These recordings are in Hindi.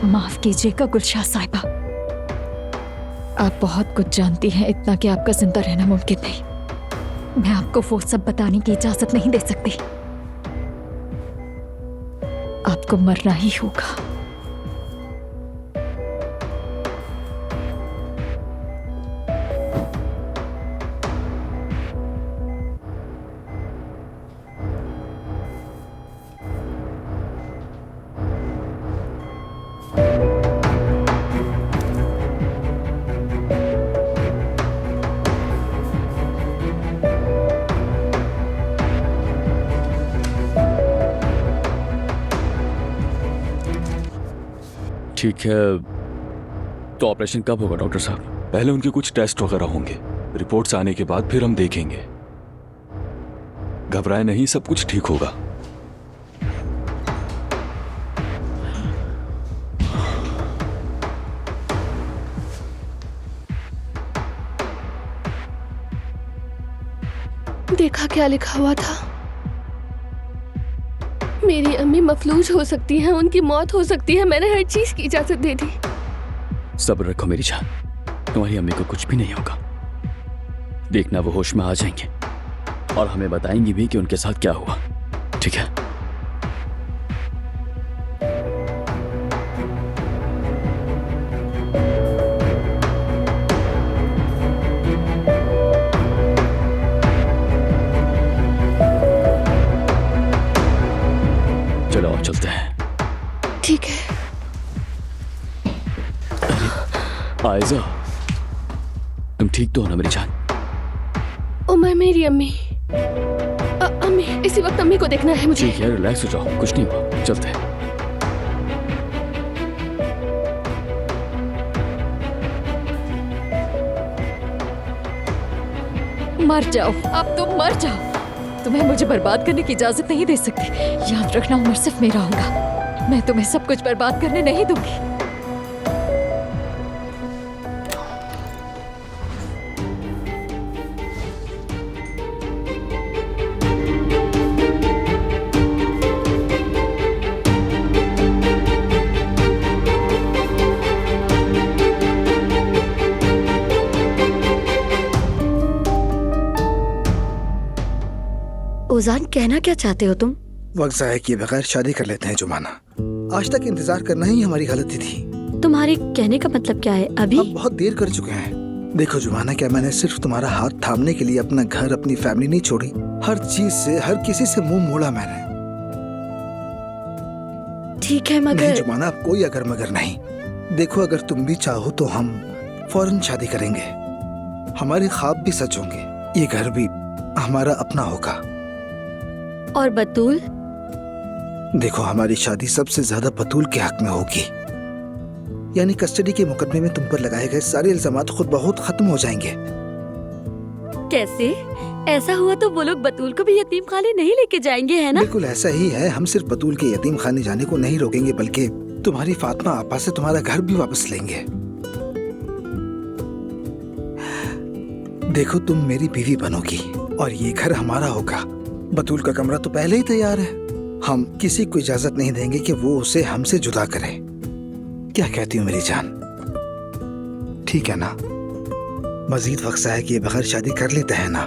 माफ कीजिएगा गुलशाह साहिबा, आप बहुत कुछ जानती हैं, इतना कि आपका जिंदा रहना मुमकिन नहीं। मैं आपको वो सब बताने की इजाजत नहीं दे सकती। आपको मरना ही होगा। ठीक है, तो ऑपरेशन कब होगा डॉक्टर साहब? पहले उनके कुछ टेस्ट वगैरह होंगे, रिपोर्ट्स आने के बाद फिर हम देखेंगे। घबराए नहीं, सब कुछ ठीक होगा। देखा क्या लिखा हुआ था? मेरी अम्मी मफलूज हो सकती हैं, उनकी मौत हो सकती है। मैंने हर चीज की इजाजत दे दी। सब्र रखो मेरी जान, तुम्हारी अम्मी को कुछ भी नहीं होगा। देखना वो होश में आ जाएंगे और हमें बताएंगी भी कि उनके साथ क्या हुआ। ठीक है? चलो चलते हैं। ठीक है। आयजा, तुम ठीक तो हो ना मेरी जान? उमर, मेरी अम्मी। अम्मी, इसी वक्त अम्मी को देखना है मुझे। ठीक है, रिलैक्स हो जाओ, कुछ नहीं हुआ। चलते हैं। मर जाओ, अब तुम मर जाओ। तुम्हें मुझे बर्बाद करने की इजाजत नहीं दे सकती। याद रखना, उमर सिर्फ मेरा होगा। मैं तुम्हें सब कुछ बर्बाद करने नहीं दूंगी। ओजान, कहना क्या चाहते हो तुम? वक्त ज़ाया किए बगैर शादी कर लेते हैं जुमाना। आज तक इंतजार करना ही हमारी गलती थी। तुम्हारे कहने का मतलब क्या है? अभी हम बहुत देर कर चुके हैं। देखो जुमाना, क्या मैंने सिर्फ तुम्हारा हाथ थामने के लिए अपना घर, अपनी फैमिली नहीं छोड़ी? हर चीज से, हर किसी से मुंह मोड़ा मैंने। ठीक है मगर नहीं जुमाना, अब कोई अगर मगर नहीं। देखो, अगर तुम भी चाहो तो हम फौरन शादी करेंगे। हमारे ख्वाब भी सच होंगे, ये घर भी हमारा अपना होगा। और बतूल? देखो, हमारी शादी सबसे ज्यादा बतूल के हक में होगी। यानी कस्टडी के मुकदमे में तुम पर लगाए गए सारे इल्जामात खुद बहुत खत्म हो जाएंगे। कैसे? ऐसा हुआ तो वो लोग बतूल को भी यतीम खाने नहीं लेके जाएंगे, है ना? बिल्कुल ऐसा ही है। हम सिर्फ बतूल के यतीम खाने जाने को नहीं रोकेंगे, बल्कि तुम्हारी फातिमा आपा से तुम्हारा घर भी वापस लेंगे। देखो, तुम मेरी बीवी बनोगी और ये घर हमारा होगा। बतूल का कमरा तो पहले ही तैयार है। हम किसी को इजाजत नहीं देंगे कि वो उसे हमसे जुदा करे। क्या कहती हो मेरी जान? ठीक है ना? मजीद वक्त ज़ाया किए बगैर शादी कर लेते हैं ना?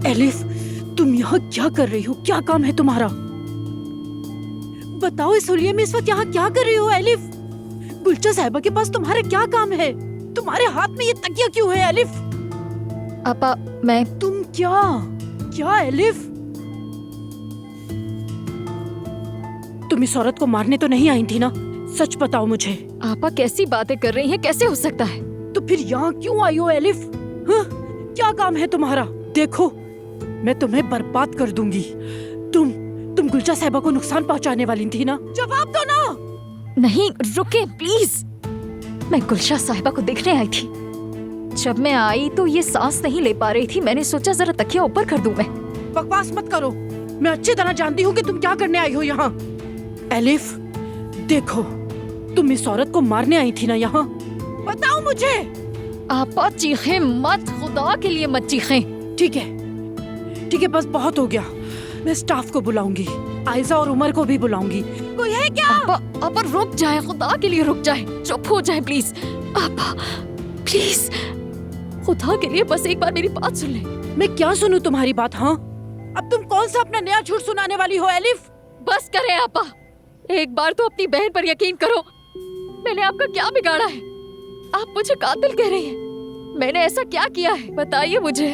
एलिफ, तुम यहाँ क्या कर रही हो? क्या काम है तुम्हारा? बताओ, इस हुलिये में इस वक्त यहाँ क्या कर रही हो एलिफ? गुलचा साहिबा के पास तुम्हारा क्या काम है? तुम्हारे हाथ में ये तकिया क्यों है एलिफ? आपा, मैं तुम क्या एलिफ? तुम इस औरत को मारने तो नहीं आई थी ना? सच बताओ मुझे। आपा कैसी बातें कर रही हैं? कैसे हो सकता है? तो फिर यहाँ क्यों आई हो एलिफ? हाँ? क्या काम है तुम्हारा? देखो, मैं तुम्हें बर्बाद कर दूंगी। तुम गुलचा साहिबा को नुकसान पहुंचाने वाली थी ना? जवाब दो ना। नहीं, रुके प्लीज। मैं गुलशा साहिबा को देखने आई थी। जब मैं आई तो ये सांस नहीं ले पा रही थी। मैंने सोचा जरा तकिया ऊपर कर दूं मैं। बकवास मत करो। मैं अच्छी तरह जानती हूँ कि तुम क्या करने आई हो यहाँ। एलिफ, देखो, तुम इस औरत को मारने आई थी ना यहाँ? बताओ मुझे। आपा चीखें मत, खुदा के लिए मत चीखें। ठीक है, ठीक है, बस बहुत हो गया। मैं स्टाफ को बुलाऊंगी, आयजा और उमर को भी बुलाऊंगी। कोई है क्या? आपा रुक जाए, खुदा के लिए रुक जाए, चुप हो जाए प्लीज। आपा प्लीज, खुदा के लिए बस एक बार मेरी बात सुन ले। मैं क्या सुनूं तुम्हारी बात? हाँ, अब तुम कौन सा अपना नया झूठ सुनाने वाली हो एलिफ? बस करें आपा, एक बार तो अपनी बहन पर यकीन करो। मैंने आपका क्या बिगाड़ा है? आप मुझे कातिल कह रही हैं। मैंने ऐसा क्या किया है बताइए मुझे।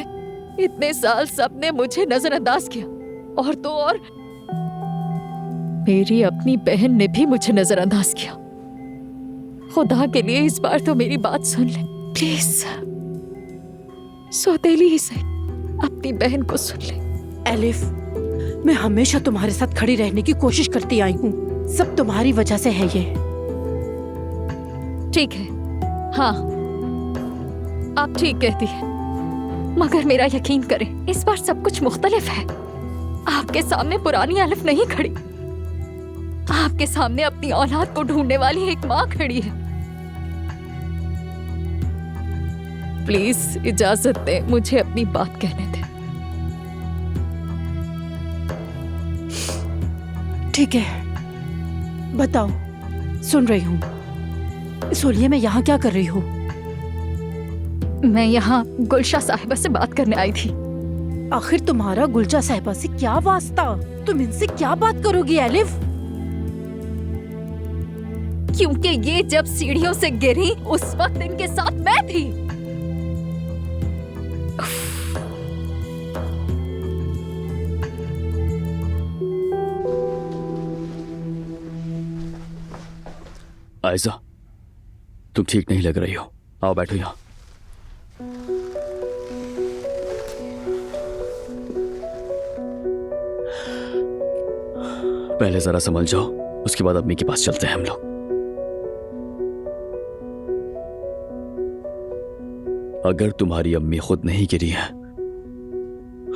इतने साल सबने मुझे नजरअंदाज किया, और तो और मेरी अपनी बहन ने भी मुझे नजरअंदाज किया। खुदा के लिए इस बार तो मेरी बात सुन ले प्लीज। सौतेली ही सही, अपनी बहन को सुन ले। एलिफ, मैं हमेशा तुम्हारे साथ खड़ी रहने की कोशिश करती आई हूँ। सब तुम्हारी वजह से है ये। ठीक है, हाँ आप ठीक कहती हैं, मगर मेरा यकीन करें, इस बार सब कुछ मुख्तलिफ है। आपके सामने पुरानी अलिफ नहीं खड़ी, आपके सामने अपनी औलाद को ढूंढने वाली एक माँ खड़ी है। प्लीज इजाजत दें, मुझे अपनी बात कहने दें। ठीक है, बताओ, सुन रही हूँ। सोलिए, मैं यहाँ क्या कर रही हूँ? मैं यहाँ गुलशा साहिबा से बात करने आई थी। आखिर तुम्हारा गुलशा साहिबा से क्या वास्ता? तुम इनसे क्या बात करोगी एलिफ? क्योंकि ये जब सीढ़ियों से गिरी उस वक्त इनके साथ मैं थी। आयजा, तुम ठीक नहीं लग रही हो, आओ बैठो यहाँ। पहले जरा समझ जाओ, उसके बाद अम्मी के पास चलते हैं हम लोग। अगर तुम्हारी अम्मी खुद नहीं गिरी है,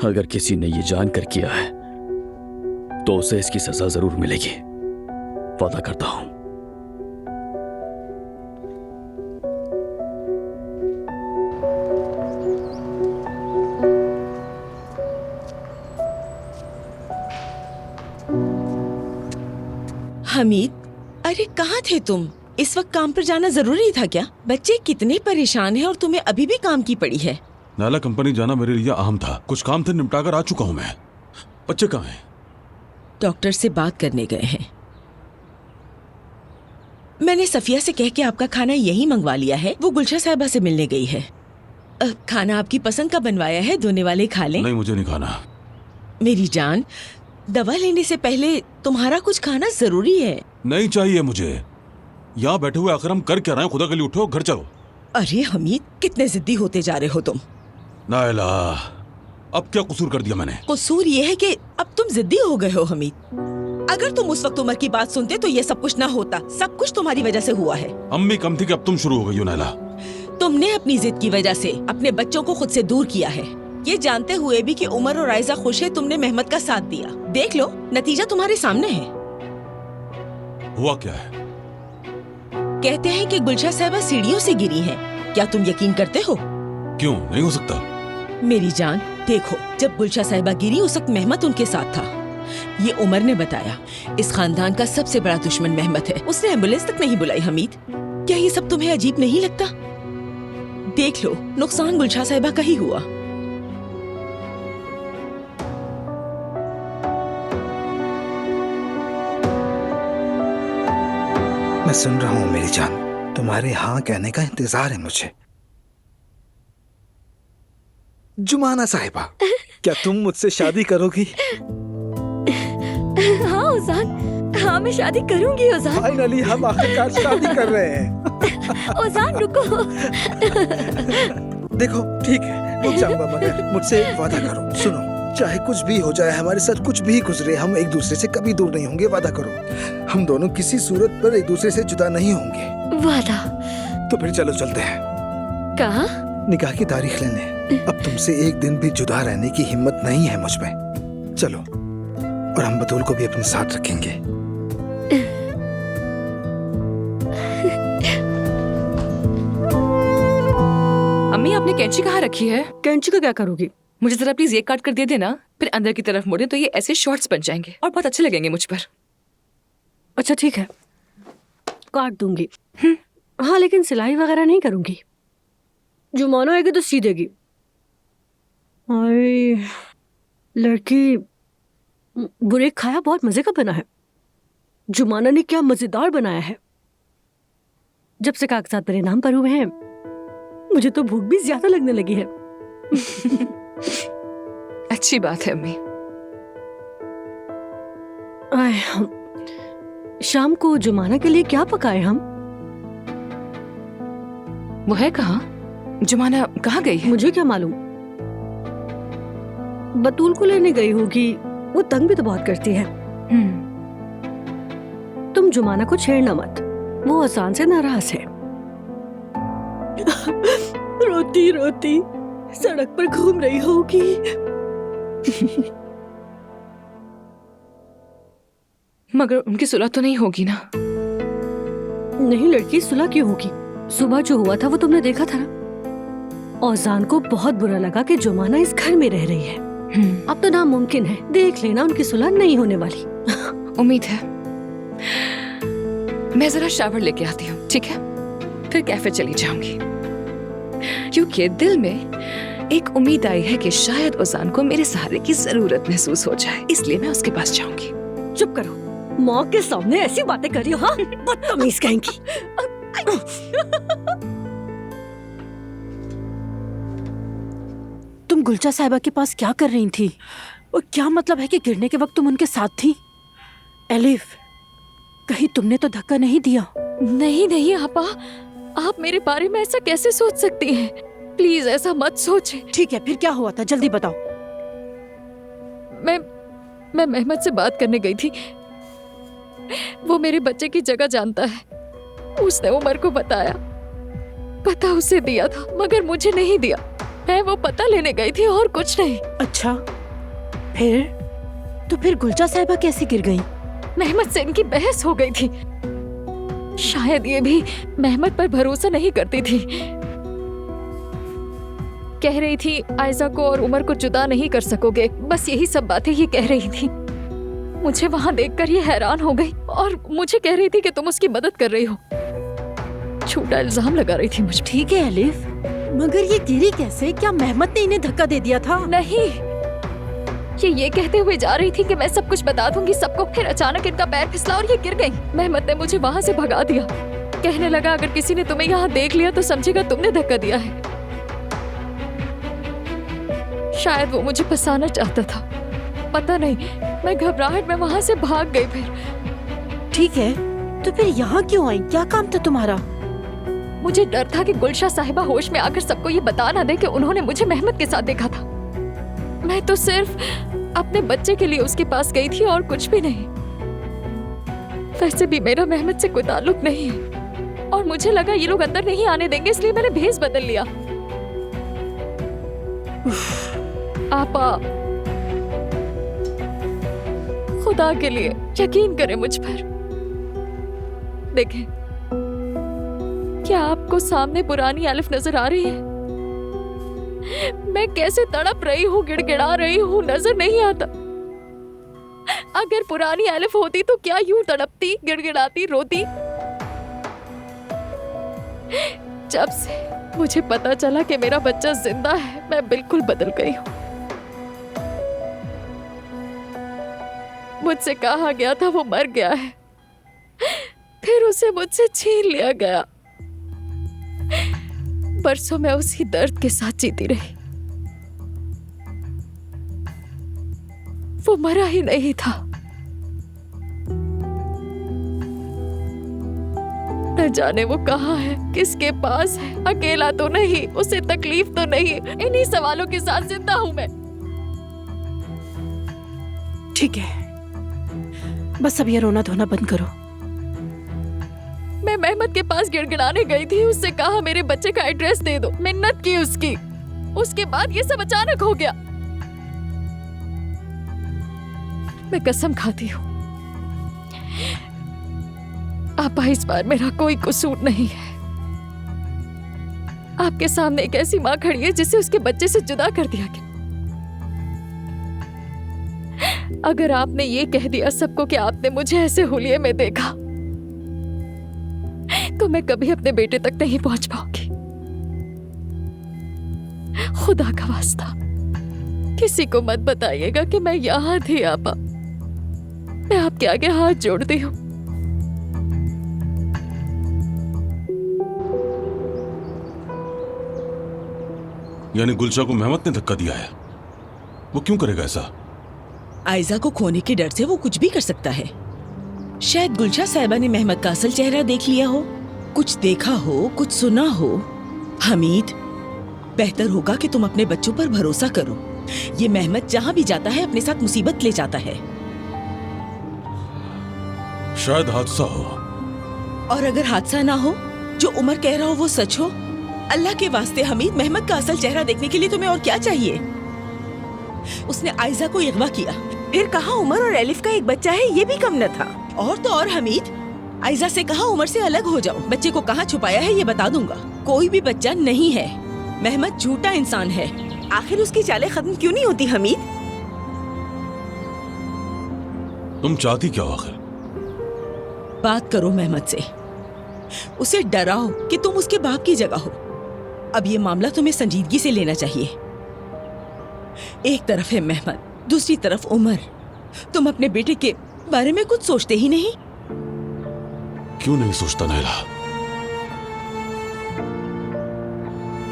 अगर किसी ने ये जानकर किया है, तो उसे इसकी सजा जरूर मिलेगी, वादा करता हूं। हमीद, अरे कहाँ थे तुम? इस वक्त काम पर जाना जरूरी था क्या? बच्चे कितने परेशान हैं और तुम्हें अभी भी काम की पड़ी है। नाला कंपनी जाना मेरे लिए अहम था, कुछ काम थे निपटाकर आ चुका हूँ मैं। बच्चे कहाँ हैं? डॉक्टर से बात करने गए हैं। मैंने सफिया से कह के आपका खाना यही मंगवा लिया है, वो गुलशा साहिबा से मिलने गई है। खाना आपकी पसंद का बनवाया है, धोने वाले खा लें। नहीं, मुझे नहीं खाना। मेरी जान, दवा लेने से पहले तुम्हारा कुछ खाना जरूरी है। नहीं चाहिए मुझे। यहाँ बैठे हुए आखिर हम कर क्या रहे हैं? खुदा के लिए उठो, घर चलो। अरे हमीद, कितने जिद्दी होते जा रहे हो तुम। नायला, अब क्या कसूर कर दिया मैंने? कसूर ये है कि अब तुम जिद्दी हो गए हो हमीद। अगर तुम उस वक्त उमर की बात सुनते तो ये सब कुछ ना होता। सब कुछ तुम्हारी वजह से हुआ है। अम्मी कम थी कि अब तुम शुरू हो गई हो नायला। तुमने अपनी जिद की वजह से अपने बच्चों को खुद से दूर किया है, ये जानते हुए भी कि उमर और आयजा खुश है तुमने मेहमत का साथ दिया। देख लो, नतीजा तुम्हारे सामने है। हुआ क्या है? कहते हैं कि गुलशा साहिबा सीढ़ियों से गिरी हैं। क्या तुम यकीन करते हो? क्यों नहीं हो सकता? मेरी जान, देखो, जब गुलशा साहिबा गिरी उस वक्त मेहमत उनके साथ था। ये उमर ने बताया। इस खानदान का सबसे बड़ा दुश्मन मेहमत है, उसने एम्बुलेंस तक नहीं बुलाई। हमीद, क्या ये सब तुम्हें अजीब नहीं लगता? देख लो, नुकसान गुलशा साहिबा का ही हुआ। मैं सुन रहा हूँ मेरी जान, तुम्हारे हाँ कहने का इंतजार है मुझे। जुमाना साहिबा, क्या तुम मुझसे शादी करोगी? हाँ ओजान, हाँ मैं शादी करूंगी ओजान। फाइनली हम आखिरकार शादी कर रहे हैं। ओजान रुको। देखो ठीक है, रुक जाऊंगा, मगर मुझसे वादा करो। सुनो, चाहे कुछ भी हो जाए, हमारे साथ कुछ भी गुजरे, हम एक दूसरे से कभी दूर नहीं होंगे। वादा करो, हम दोनों किसी सूरत पर एक दूसरे से जुदा नहीं होंगे। वादा। तो फिर चलो चलते हैं। कहाँ? निकाह की तारीख लेने। अब तुमसे एक दिन भी जुदा रहने की हिम्मत नहीं है मुझ में। चलो, और हम बतूल को भी अपने साथ रखेंगे। अम्मी, आपने कैंची कहाँ रखी है? कैंची का क्या करोगी? मुझे जरा प्लीज ये काट कर दे देना, फिर अंदर की तरफ मोड़े तो ये ऐसे शॉर्ट्स बन जाएंगे और बहुत अच्छे लगेंगे मुझ पर। अच्छा ठीक है, काट दूंगी। हाँ लेकिन सिलाई वगैरह नहीं करूंगी। जुमाना आएगी तो सी देगी। अरे लड़की, बुरे खाया बहुत मजे का बना है। जुमाना ने क्या मजेदार बनाया है। जब से कागजात मेरे नाम पर हुए हैं मुझे तो भूख भी ज्यादा लगने लगी है। अच्छी बात है अम्मी। शाम को जुमाना के लिए क्या पकाए हम? वो है कहाँ? जुमाना कहाँ गई है? मुझे क्या मालूम, बतूल को लेने गई होगी। वो तंग भी तो बहुत करती है। तुम जुमाना को छेड़ना मत, वो आसान से नाराज है। रोती रोती सड़क पर घूम रही होगी। मगर उनकी सुलह तो नहीं होगी ना? नहीं लड़की, सुलह क्यों होगी? सुबह जो हुआ था वो तुमने देखा था ना। औजान को बहुत बुरा लगा कि जुमाना इस घर में रह रही है। अब तो नामुमकिन है, देख लेना उनकी सुलह नहीं होने वाली। उम्मीद है। मैं जरा शावर लेके आती हूँ, ठीक है? फिर कैफे चली जाऊंगी, क्योंकि दिल में एक उम्मीद आई है कि शायद औजान को मेरे सहारे की जरूरत महसूस हो जाए, इसलिए मैं उसके पास जाऊंगी। चुप करो, माँ के सामने ऐसी बातें कर रही हो? हाँ, बदतमीज कहेंगी। तुम गुलचा साहिबा के पास क्या कर रही थी? और क्या मतलब है कि गिरने के वक्त तुम उनके साथ थी? एलिफ, कहीं तुमने तो धक्का नहीं दिया? नहीं नहीं आपा, आप मेरे बारे में ऐसा कैसे सोच सकती हैं? प्लीज ऐसा मत सोचें। ठीक है, फिर क्या हुआ था, जल्दी बताओ। मैं मेहमद से बात करने गई थी। वो मेरे बच्चे की जगह जानता है। उसने उमर को बताया, पता उसे दिया था मगर मुझे नहीं दिया। मैं वो पता लेने गई थी और कुछ नहीं। अच्छा, फिर? तो फिर गुलचा साहिबा कैसे गिर गई? मेहमद से इनकी बहस हो गई थी। शायद ये भी मेहमद पर भरोसा नहीं करती थी। कह रही थी आयजा को और उमर को जुदा नहीं कर सकोगे, बस यही सब बातें ये कह रही थी। मुझे वहां देखकर ये हैरान हो गई और मुझे कह रही थी कि तुम उसकी मदद कर रही हो। झूठा इल्जाम लगा रही थी मुझे। ठीक है एलिफ, मगर ये गिरी कैसे? क्या मेहमद ने इन्हें धक्का दे दिया था? नहीं, ये कहते हुए जा रही थी कि मैं सब कुछ बता दूंगी सबको। फिर अचानक इनका पैर फिसला और ये गिर गई। मेहमद ने मुझे वहां से भगा दिया। कहने लगा अगर किसी ने तुम्हें यहाँ देख लिया तो समझेगा तुमने धक्का दिया है। शायद वो मुझे फंसाना चाहता था, पता नहीं। मैं घबराहट में वहां से भाग गई। फिर ठीक है, तो फिर यहाँ क्यों आई? क्या काम था तुम्हारा? मुझे डर था कि गुलशा साहिबा होश में आकर सबको ये बता ना दे कि उन्होंने मुझे मेहमद के साथ देखा था। मैं तो सिर्फ अपने बच्चे के लिए उसके पास गई थी और कुछ भी नहीं। वैसे भी मेरा मेहमद से कोई ताल्लुक नहीं है और मुझे लगा ये लोग अंदर नहीं आने देंगे, इसलिए मैंने भेस बदल लिया। आपा, खुदा के लिए यकीन करें मुझ पर। देखें, क्या आपको सामने पुरानी अलिफ नजर आ रही है? मैं कैसे तड़प रही हूँ, गिड़गिड़ा रही हूँ, नजर नहीं आता। अगर पुरानी अलिफ होती तो क्या यूं तड़पती, गिड़गिड़ाती, रोती? जब से मुझे पता चला कि मेरा बच्चा जिंदा है, मैं बिल्कुल बदल गई हूँ। मुझसे कहा गया था वो मर गया है, फिर उसे मुझसे छीन लिया गया। बरसों में उसी दर्द के साथ जीती रही। वो मरा ही नहीं था। न जाने वो कहाँ है, किसके पास है, अकेला तो नहीं, उसे तकलीफ तो नहीं। इन्हीं सवालों के साथ जिंदा हूं मैं। ठीक है, बस अब ये रोना धोना बंद करो। मैं मेहमद के पास गिड़गिड़ाने गई थी, उससे कहा मेरे बच्चे का एड्रेस दे दो, मिन्नत की उसकी। उसके बाद ये सब अचानक हो गया। मैं कसम खाती हूँ आपा, इस बार मेरा कोई कसूर नहीं है। आपके सामने एक ऐसी माँ खड़ी है जिसे उसके बच्चे से जुदा कर दिया गया। अगर आपने ये कह दिया सबको कि आपने मुझे ऐसे हुलिये में देखा, तो मैं कभी अपने बेटे तक नहीं पहुंच पाऊंगी। खुदा का वास्ता, किसी को मत बताइएगा कि मैं यहां थी आपा। मैं आपके आगे हाथ जोड़ती हूँ। यानी गुलशा को मेहमत ने धक्का दिया है? वो क्यों करेगा ऐसा? आयजा को खोने के डर से वो कुछ भी कर सकता है। शायद गुलशा साहिबा ने मेहमत का असल चेहरा देख लिया हो, कुछ देखा हो, कुछ सुना हो। हमीद, बेहतर होगा कि तुम अपने बच्चों पर भरोसा करो। ये मेहमत जहाँ भी जाता है अपने साथ मुसीबत ले जाता है। शायद हादसा हो। और अगर हादसा ना हो, जो उमर कह रहा हो वो सच हो, अल्लाह के वास्ते हमीद, मेहमत का असल चेहरा देखने के लिए तुम्हें और क्या चाहिए? उसने आयजा को अगवा किया, फिर कहा उमर और एलिफ का एक बच्चा है, ये भी कम न था। और तो और हमीद, आयजा से कहा उमर से अलग हो जाओ। बच्चे को कहाँ छुपाया है ये बता दूंगा। कोई भी बच्चा नहीं है। मेहमत झूठा इंसान है। आखिर उसकी चालें खत्म क्यों नहीं होती हमीद? तुम चाहती क्या हो आखिर? बात करो मेहमत से, उसे डराओ कि तुम उसके बाप की जगह हो। अब ये मामला तुम्हें संजीदगी से लेना चाहिए। एक तरफ है मेहमत, दूसरी तरफ उमर। तुम अपने बेटे के बारे में कुछ सोचते ही नहीं। क्यों नहीं सोचता नैला?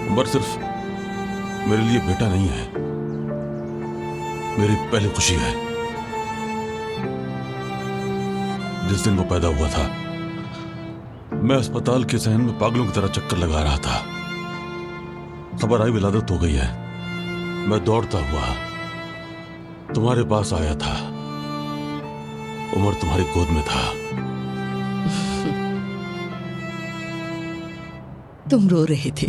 उमर सिर्फ मेरे लिए बेटा नहीं है, मेरी पहली खुशी है। जिस दिन वो पैदा हुआ था, मैं अस्पताल के सहन में पागलों की तरह चक्कर लगा रहा था। खबर आई विलादत हो गई है। मैं दौड़ता हुआ तुम्हारे पास आया था। उमर तुम्हारी गोद में था। तुम रो रहे थे।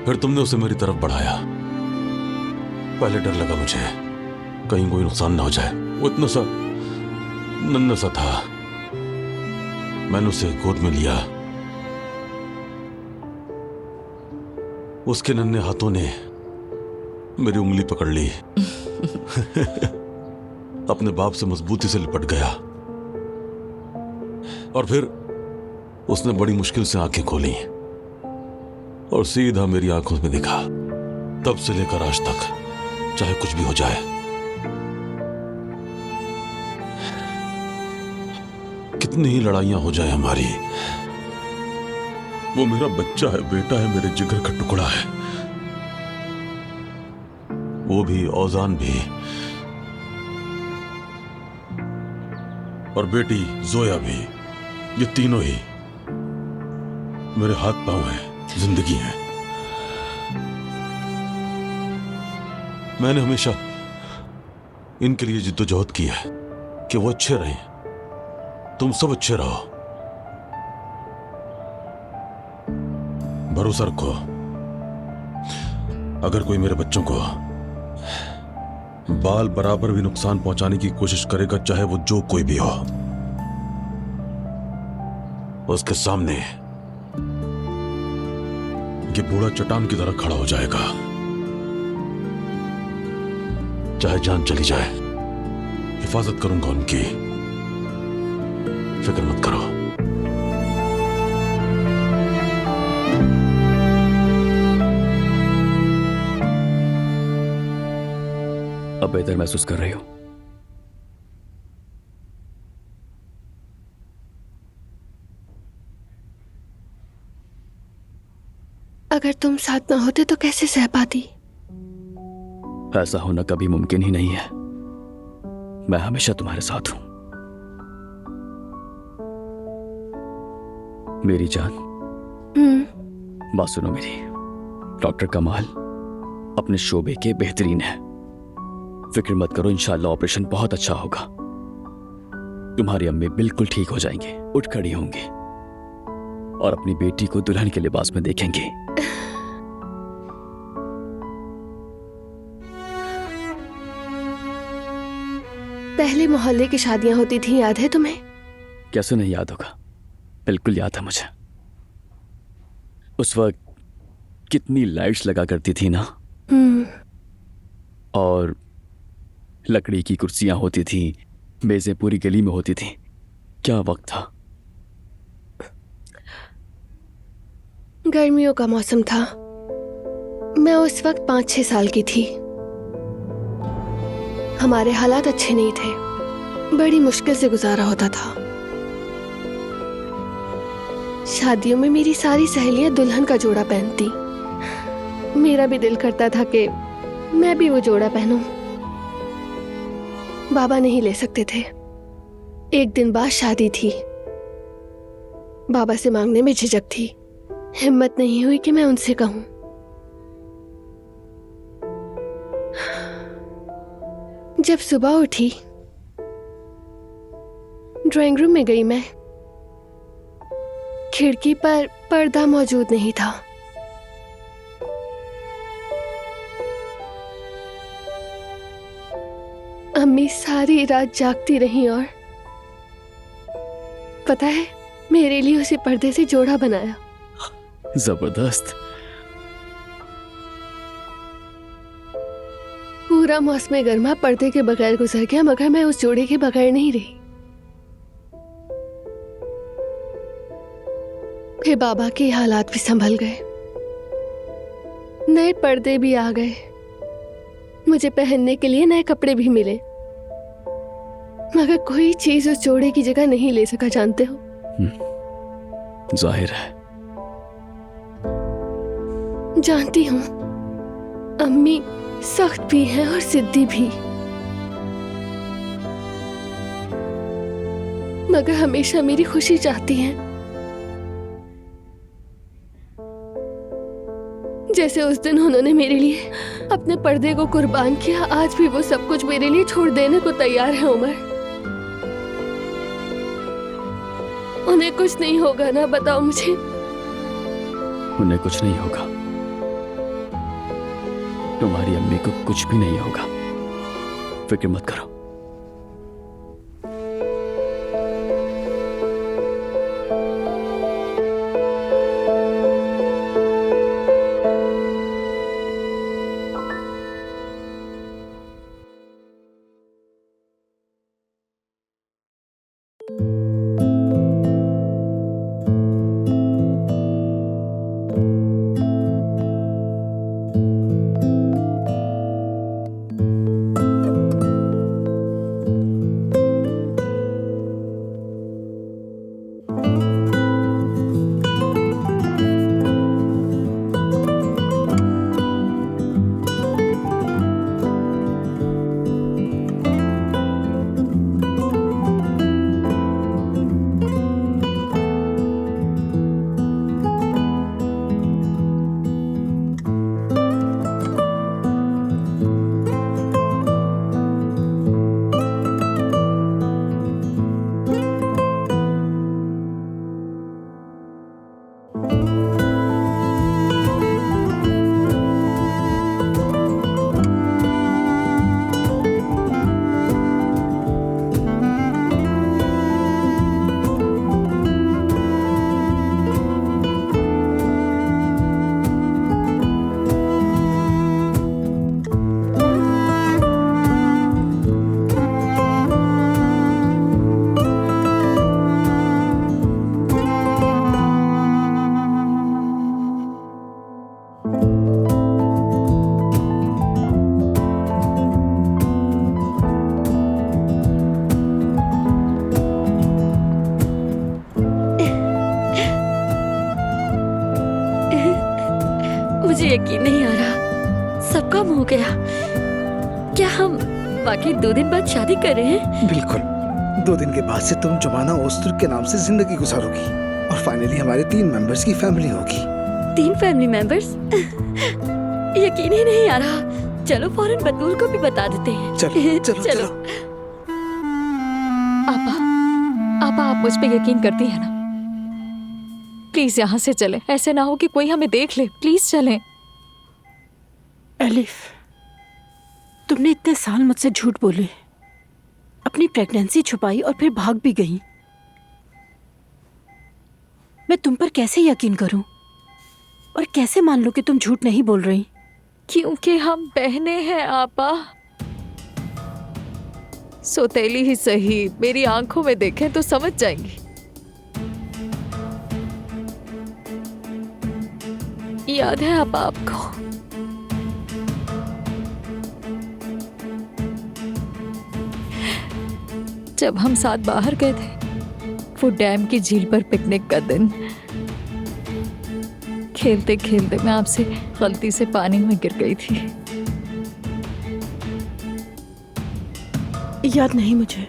फिर तुमने उसे मेरी तरफ बढ़ाया। पहले डर लगा मुझे कहीं कोई नुकसान ना हो जाए। वो इतना सा नन्हा सा था। मैंने उसे गोद में लिया। उसके नन्हे हाथों ने मेरी उंगली पकड़ ली। अपने बाप से मजबूती से लिपट गया। और फिर उसने बड़ी मुश्किल से आंखें खोली और सीधा मेरी आंखों में देखा। तब से लेकर आज तक, चाहे कुछ भी हो जाए, कितनी ही लड़ाइयां हो जाए हमारी, वो मेरा बच्चा है, बेटा है, मेरे जिगर का टुकड़ा है। वो भी, औजान भी, और बेटी जोया भी। ये तीनों ही मेरे हाथ पांव हैं, जिंदगी है। मैंने हमेशा इनके लिए जिद्दोजहद की है कि वो अच्छे रहें, तुम सब अच्छे रहो। भरोसा रखो, अगर कोई मेरे बच्चों को बाल बराबर भी नुकसान पहुंचाने की कोशिश करेगा, चाहे वो जो कोई भी हो, उसके सामने ये बूढ़ा चट्टान की तरह खड़ा हो जाएगा। चाहे जान चली जाए, हिफाजत करूंगा उनकी, फिक्र मत करो। अब बेहतर महसूस कर रही हो? अगर तुम साथ ना होते तो कैसे सह पाती? ऐसा होना कभी मुमकिन ही नहीं है। मैं हमेशा तुम्हारे साथ हूं मेरी जान। बात सुनो मेरी। डॉक्टर कमाल अपने शोबे के बेहतरीन है। फिक्र मत करो, इंशाल्लाह ऑपरेशन बहुत अच्छा होगा। तुम्हारी अम्मी बिल्कुल ठीक हो जाएंगे, उठ खड़ी होंगी और अपनी बेटी को दुल्हन के लिबास में देखेंगे। पहले मोहल्ले की शादियां होती थी, याद है तुम्हें? कैसे नहीं याद होगा, बिल्कुल याद है मुझे। उस वक्त कितनी लाइट्स लगा करती थी ना। और लकड़ी की कुर्सियां होती थी, मेजें पूरी गली में होती थी। क्या वक्त था। गर्मियों का मौसम था। मैं उस वक्त 5-6 साल की थी। हमारे हालात अच्छे नहीं थे, बड़ी मुश्किल से गुजारा होता था। शादियों में मेरी सारी सहेलियां दुल्हन का जोड़ा पहनती। मेरा भी दिल करता था कि मैं भी वो जोड़ा पहनूं। बाबा नहीं ले सकते थे। एक दिन बाद शादी थी। बाबा से मांगने में झिझक थी। हिम्मत नहीं हुई कि मैं उनसे कहूं। जब सुबह उठी, ड्राइंग रूम में गई मैं। खिड़की पर पर्दा मौजूद नहीं था। अम्मी सारी रात जागती रही और पता है, मेरे लिए उसी पर्दे से जोड़ा बनाया। जबरदस्त। पूरा मौसम गर्मा पर्दे के बगैर गुजर गया, मगर मैं उस जोड़े के बगैर नहीं रही। फिर बाबा के हालात भी संभल गए, नए पर्दे भी आ गए, मुझे पहनने के लिए नए कपड़े भी मिले, मगर कोई चीज उस जोड़े की जगह नहीं ले सका। जानते हो, जाहिर है। जानती हूँ, अम्मी सख्त भी हैं और जिद्दी भी, मगर हमेशा मेरी खुशी चाहती हैं। जैसे उस दिन उन्होंने मेरे लिए अपने पर्दे को कुर्बान किया, आज भी वो सब कुछ मेरे लिए छोड़ देने को तैयार है। उमर, उन्हें कुछ नहीं होगा ना? बताओ मुझे। उन्हें कुछ नहीं होगा। तुम्हारी अम्मी को कुछ भी नहीं होगा, फिक्र मत करो। मुझे यकीन नहीं आ रहा, सब काम हो गया। क्या हम वाकई 2 दिन बाद शादी कर रहे हैं? बिल्कुल। 2 दिन के बाद से तुम जुमाना ओस्तुर्क के नाम से जिंदगी गुजारोगी और फाइनली हमारे 3 मेंबर्स की फैमिली होगी। 3 फैमिली मेंबर्स? यकीन ही नहीं आ रहा। चलो फौरन बतूल को भी बता देते हैं। चलो चलो चलो। चलो। आपा आप मुझ पे यकीन करती है ना? प्लीज यहाँ से चले, ऐसे ना हो कि कोई हमें देख ले। प्लीज चलें। एलिफ, तुमने इतने साल मुझसे झूठ बोले, अपनी प्रेगनेंसी छुपाई और फिर भाग भी गई। मैं तुम पर कैसे यकीन करूं और कैसे मान लूं कि तुम झूठ नहीं बोल रही? क्योंकि हम बहनें हैं आपा। सौतेली ही सही, मेरी आंखों में देखें तो समझ जाएंगी। याद है आपा आपको? जब हम साथ बाहर गए थे, वो डैम की झील पर पिकनिक का दिन। खेलते खेलते मैं आपसे गलती से पानी में गिर गई थी। याद नहीं मुझे।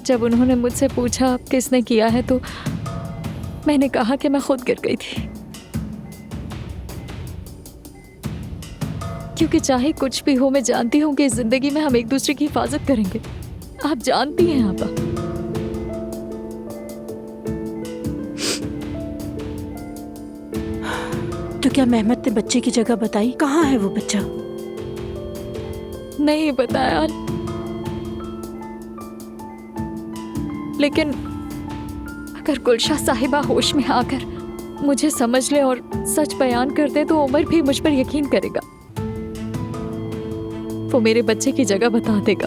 जब उन्होंने मुझसे पूछा किसने किया है तो मैंने कहा कि मैं खुद गिर गई थी। क्योंकि चाहे कुछ भी हो, मैं जानती हूँ कि इस जिंदगी में हम एक दूसरे की हिफाजत करेंगे। आप जानती हैं आपा। तो क्या मेहमत ने बच्चे की जगह बताई? कहाँ है वो बच्चा? नहीं बताया, लेकिन अगर गुलशा साहिबा होश में आकर मुझे समझ ले और सच बयान कर दे तो उमर भी मुझ पर यकीन करेगा। वो मेरे बच्चे की जगह बता देगा।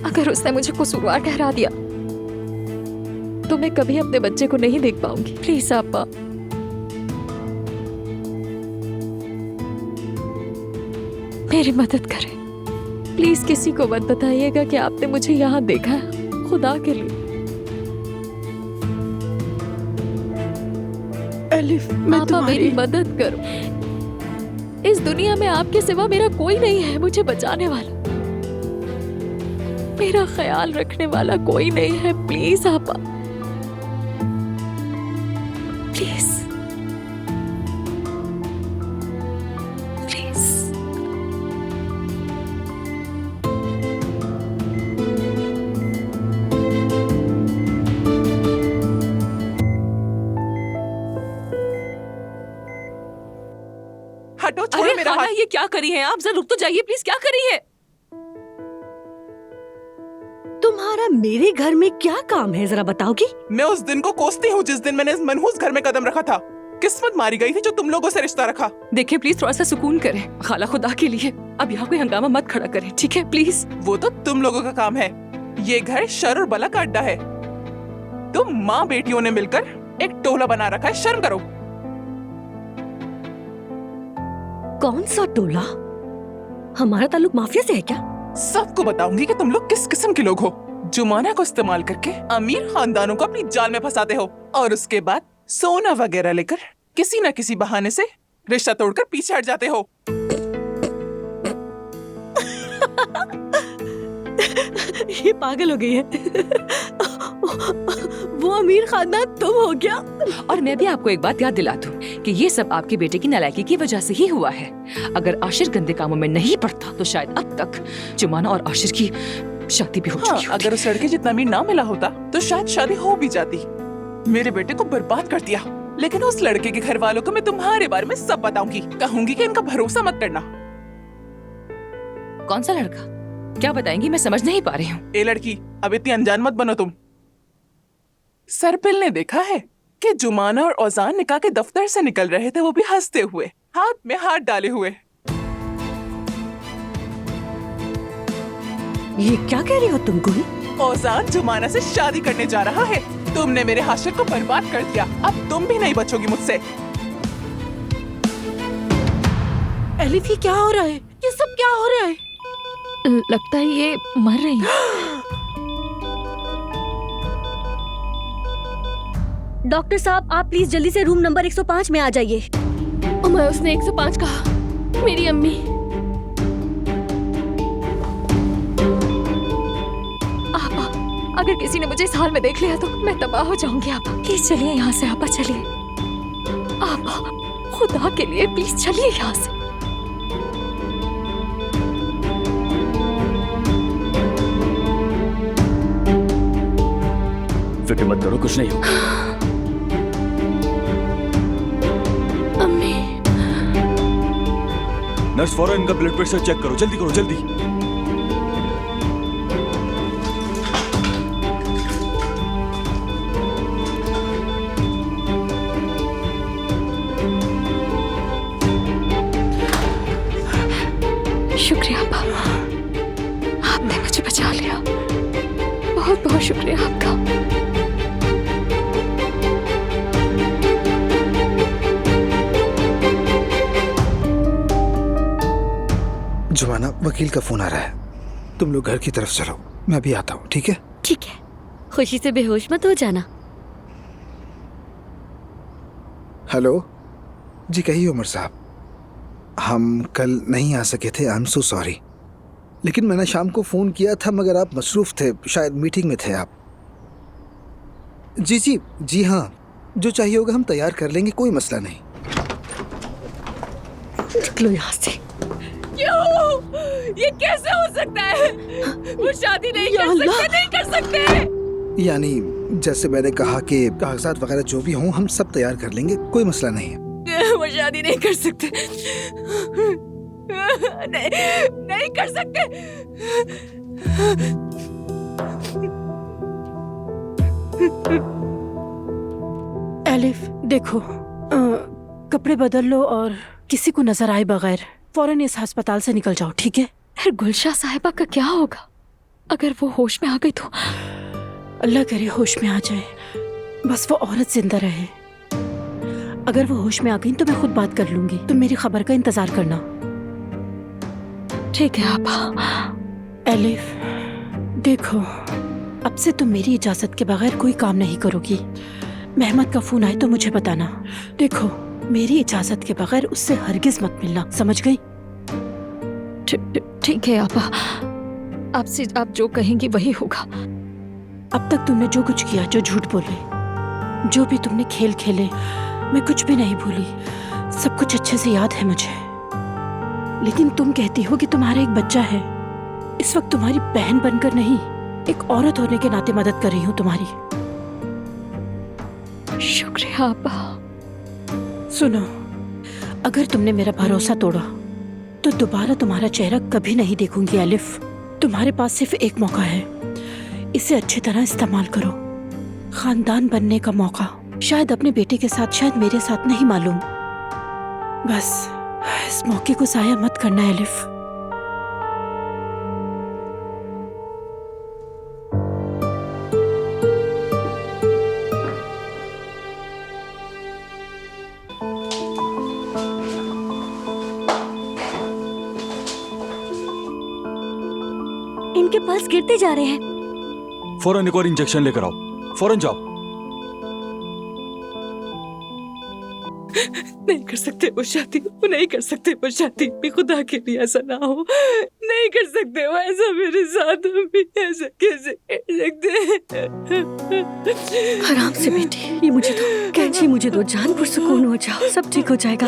अगर उसने मुझे कसूरवार ठहरा दिया तो मैं कभी अपने बच्चे को नहीं देख पाऊंगी। प्लीज आपा, मेरी मदद करें। प्लीज किसी को मत बताइएगा कि आपने मुझे यहाँ देखा है, खुदा के लिए। एलिफ, मैं आपा मेरी मदद करो। इस दुनिया में आपके सिवा मेरा कोई नहीं है मुझे बचाने वाला, मेरा ख्याल रखने वाला कोई नहीं है। प्लीज आपा, प्लीज प्लीज। हटो, छोड़ो मेरा हाथ। ये क्या करी है आप? जरा रुक तो जाइए प्लीज। क्या करी है? तुम्हारा मेरे घर में क्या काम है, जरा बताओगी? मैं उस दिन को कोसती हूँ जिस दिन मैंने इस मनहूस घर में कदम रखा था। किस्मत मारी गई थी जो तुम लोगों से रिश्ता रखा। देखिए प्लीज थोड़ा सा सुकून करें, खाला खुदा के लिए अब यहाँ कोई हंगामा मत खड़ा करें, ठीक है प्लीज। वो तो तुम लोगों का काम है। ये घर शर और बला का अड्डा है। तुम माँ बेटियों ने मिलकर एक टोला बना रखा है, शर्म करो। कौन सा टोला? हमारा ताल्लुक माफिया से है क्या? सबको बताऊंगी कि तुम लोग किस किस्म के लोग हो। जुमाना को इस्तेमाल करके अमीर खानदानों को अपनी जाल में फंसाते हो और उसके बाद सोना वगैरह लेकर किसी न किसी बहाने से रिश्ता तोड़कर पीछे हट जाते हो। ये पागल हो गई है। वो अमीर खानदान तुम हो क्या? और मैं भी आपको एक बात याद दिला दूं कि ये सब आपके बेटे की नालायकी की वजह से ही हुआ है। अगर आशिर गंदे कामों में नहीं पड़ता तो शायद अब तक जुमाना और आशिर की शादी भी हो चुकी होती। अगर उस लड़के जितना अमीर ना मिला होता तो शायद शादी हो भी जाती। मेरे बेटे को बर्बाद कर दिया, लेकिन उस लड़के के घर वालों को मैं तुम्हारे बारे में सब बताऊंगी। कहूंगी कि इनका भरोसा मत करना। कौन सा लड़का? क्या बताएंगी? मैं समझ नहीं पा रही हूँ। ए लड़की, अब इतनी अनजान मत बनो तुम। सरपिल ने देखा है कि जुमाना और औजान निकाह के दफ्तर से निकल रहे थे, वो भी हंसते हुए, हाथ में हाथ डाले हुए। ये क्या कह रही हो तुम गुल? औजान जुमाना से शादी करने जा रहा है। तुमने मेरे हाशिर को बर्बाद कर दिया, अब तुम भी नहीं बचोगी मुझसे। एलिफ, ये क्या हो रहा है? ये सब क्या हो रहा है? लगता है ये मर रही है। डॉक्टर साहब, आप प्लीज जल्दी से रूम नंबर 105 में आ जाइए। उमर, उसने 105 कहा। मेरी अम्मी। आपा, अगर किसी ने मुझे इस हाल में देख लिया तो मैं तबाह हो जाऊंगी। आपा प्लीज चलिए यहाँ से। आपा चलिए। आपा खुदा के लिए प्लीज चलिए यहाँ से। फिक्र मत करो, कुछ नहीं होगा। अम्मी। नर्स फौरन इनका ब्लड प्रेशर चेक करो, जल्दी करो जल्दी। शुक्रिया पापा, आपने मुझे बचा लिया। बहुत बहुत शुक्रिया आपका। जुमाना, वकील का फोन आ रहा है, तुम लोग घर की तरफ चलो, मैं अभी आता हूँ, ठीक है? ठीक है, खुशी से बेहोश मत हो जाना। हेलो जी, कहिए उमर साहब। हम कल नहीं आ सके थे, आई एम सो सॉरी। लेकिन मैंने शाम को फ़ोन किया था मगर आप मसरूफ़ थे, शायद मीटिंग में थे आप। जी हाँ, जो चाहिए होगा हम तैयार कर लेंगे, कोई मसला नहीं। निकलो यहाँ से। क्यों? ये कैसे हो सकता है? वो शादी नहीं कर सकते। यानी जैसे मैंने कहा कि कागजात वगैरह जो भी हों हम सब तैयार कर लेंगे, कोई मसला नहीं है। वो शादी नहीं कर सकते। नहीं कर सकते। एलिफ, देखो, कपड़े बदल लो और किसी को नजर आए बगैर फौरन इस अस्पताल से निकल जाओ, ठीक है? फिर गुलशा साहिबा का क्या होगा अगर वो होश में आ गई तो? अल्लाह करे होश में आ जाए, बस वो औरत जिंदा रहे। अगर वो होश में आ गई तो मैं खुद बात कर लूंगी, तुम मेरी खबर का इंतजार करना। ठीक है आपा। एलिफ, देखो, अब से तुम मेरी इजाजत के बगैर कोई काम नहीं करोगी। मेहमत का फोन आए तो मुझे बताना। देखो, मेरी इजाजत के बगैर उससे हरगिज मत मिलना, समझ गई? ठीक है आपा, आपसे आप जो कहेंगी वही होगा। अब तक तुमने जो कुछ किया, जो झूठ बोले, जो भी तुमने खेल खेले, मैं कुछ भी नहीं भूली, सब कुछ अच्छे से याद है मुझे। लेकिन तुम कहती हो कि तुम्हारा एक बच्चा है। इस वक्त तुम्हारी बहन बनकर नहीं, एक औरत होने के नाते मदद कर रही हूँ तुम्हारी। शुक्रिया आपा। सुनो, अगर तुमने मेरा भरोसा तोड़ा तो दोबारा तुम्हारा चेहरा कभी नहीं देखूंगी एलिफ। तुम्हारे पास सिर्फ एक मौका है, इसे अच्छी तरह इस्तेमाल करो। खानदान बनने का मौका, शायद अपने बेटे के साथ, शायद मेरे साथ, नहीं मालूम। बस इस मौके को जाया मत करना एलिफ। इनके पल्स गिरते जा रहे हैं। फौरन एक और इंजेक्शन लेकर आओ, फौरन जाओ। नहीं कर सकते वो शादी, वो नहीं कर सकते वो शादी। खुदा के लिए ऐसा ना हो, नहीं कर सकते वो ऐसा मेरे साथ। भी ऐसा कैसे कर सकते? आराम से बेटी, ये मुझे दो, कैंची मुझे दो, जान पुरसुकून हो जाओ, सब ठीक हो जाएगा।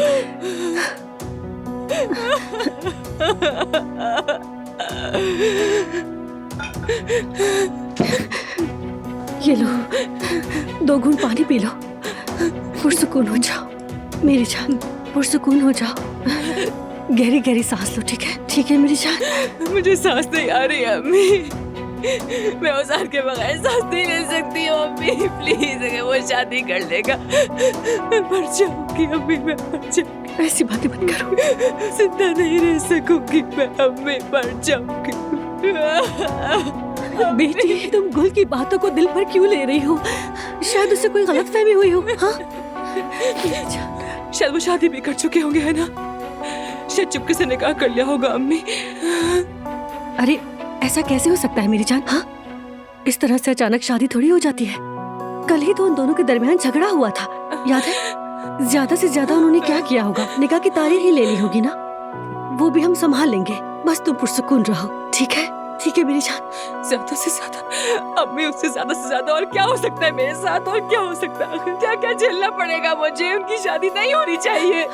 ये लो, 2 घूंट पानी पी लो, पुरसुकून हो जाओ मेरी जान, पुरसुकून हो जाओ। गहरी गहरी सांस लो, ठीक है? ठीक है मेरी जान। मुझे सांस नहीं आ रही है अम्मी, मैं औजार के बगैर सांस नहीं ले सकती हूँ अम्मी। प्लीज, अगर वो शादी कर लेगा मैं मर जाऊंगी अम्मी, मैं मर जाऊंगी। ऐसी बातें मत करो, जिंदा नहीं रह सकूंगी मैं अम्मी, मर जाऊंगी। बेटी, तुम गुल की बातों को दिल पर क्यों ले रही हो? शायद उसे कोई गलतफहमी हुई हो। हाँ, शायद वो शादी भी कर चुके होंगे, है ना? शायद चुपके से निकाह कर लिया होगा अम्मी। अरे ऐसा कैसे हो सकता है मेरी जान? हाँ, इस तरह से अचानक शादी थोड़ी हो जाती है। कल ही तो उन दोनों के दरमियान झगड़ा हुआ था, याद है? ज्यादा से ज्यादा उन्होंने क्या किया होगा? निकाह की तारीख ही ले ली होगी ना, वो भी हम संभाल लेंगे। बस तुम पुरसुकून रहो, ठीक है? ठीक है मेरी जान। ज्यादा से ज्यादा अम्मी, उससे ज्यादा से ज्यादा और क्या हो सकता है मेरे साथ? और क्या हो सकता है? क्या क्या झेलना पड़ेगा मुझे? उनकी शादी नहीं होनी चाहिए।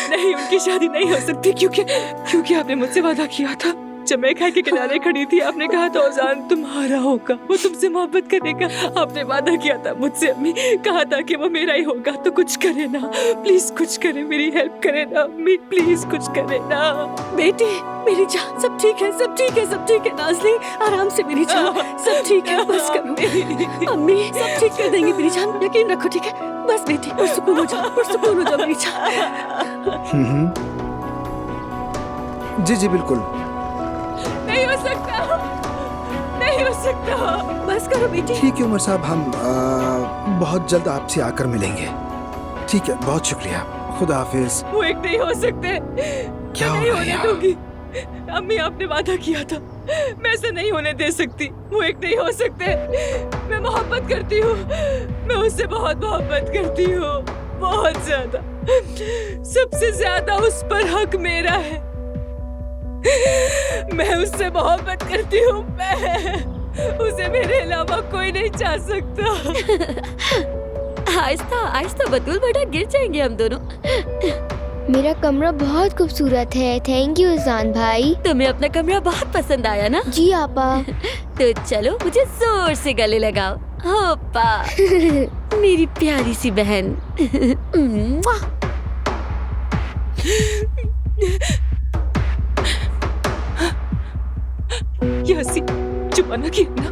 नहीं, उनकी शादी नहीं हो सकती, क्योंकि आपने मुझसे वादा किया था। जब मैं खाई के किनारे खड़ी थी, आपने कहा था औजान तुम्हारा होगा, वो तुमसे मोहब्बत करेगा। आपने वादा किया था मुझसे अम्मी, कहा था कि वो मेरा ही होगा। तो कुछ करे ना प्लीज, कुछ करे, मेरी हेल्प करे ना अम्मी, प्लीज कुछ करे ना। बेटी मेरी जान, सब ठीक है, सब ठीक है, सब ठीक है। नाज़ली, आराम से मेरी जान, सब ठीक है, बस करो। अम्मी सब ठीक कर देंगी मेरी जान, यकीन रखो, ठीक है? बस बेटी, पुरसुकून हो जाओ, पुरसुकून हो जाओ मेरी जान। जी जी बिल्कुल। नहीं हो सकता, नहीं हो सकता। बस करो बेटी। ठीक है उमर साहब, हम बहुत जल्द आपसे आकर मिलेंगे। ठीक है, बहुत शुक्रिया। खुदा हाफिज। वो एक नहीं हो सकते। क्या मैं हो नहीं रहा है होने यहाँ? दूंगी। अम्मी आपने वादा किया था, मैं ऐसे नहीं होने दे सकती। वो एक नहीं हो सकते। मैं मोहब्बत करती हूँ, मैं उससे बहुत मोहब्बत करती हूँ, बहुत ज्यादा। सबसे ज्यादा उस पर हक मेरा है। मैं उससे मोहब्बत करती हूँ, मैं उसे मेरे अलावा कोई नहीं चाह सकता। आहिस्ता आहिस्ता बतूल बेटा, गिर जाएंगे हम दोनों। मेरा कमरा बहुत खूबसूरत है। थैंक यू उजान भाई। तुम्हें अपना कमरा बहुत पसंद आया ना? जी आपा। तो चलो मुझे जोर से गले लगाओ। होप्पा मेरी प्यारी सी बहन। ये हंसी जुबाना की है ना?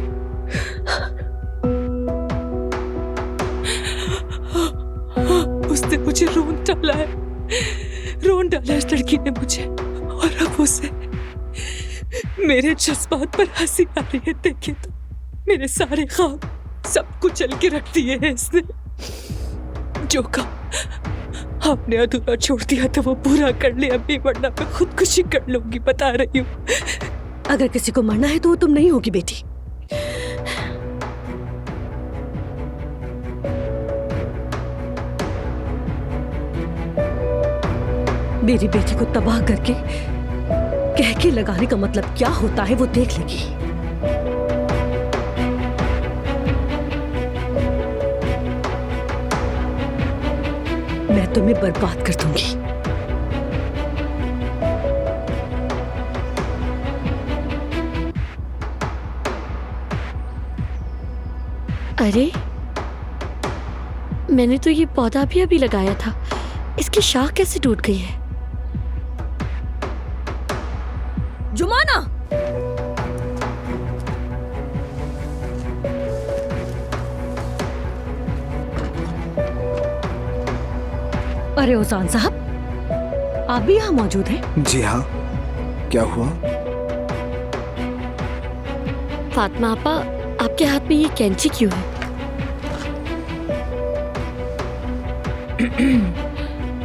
उसने मुझे रोन डाला है, रोन डाला इस लड़की ने मुझे, और अब उसे मेरे जज्बात पर हंसी आ रही है। देखिए तो मेरे सारे ख्वाब सब कुछ चल के रख दिए हैं इसने। जो काम आपने अधूरा छोड़ दिया था वो पूरा कर ले अभी, वरना मैं खुदकुशी कर लूंगी, बता रही हूँ। अगर किसी को मरना है तो वो तुम नहीं होगी बेटी। मेरी बेटी को तबाह करके कह के लगाने का मतलब क्या होता है वो देख लेगी। मैं तुम्हें बर्बाद कर दूंगी। अरे मैंने तो ये पौधा भी अभी लगाया था, इसकी शाख कैसे टूट गई है? जुमाना, अरे उजान साहब, आप भी यहाँ मौजूद हैं? जी हाँ, क्या हुआ? फातिमा आपा, आपके हाथ में ये कैंची क्यों है?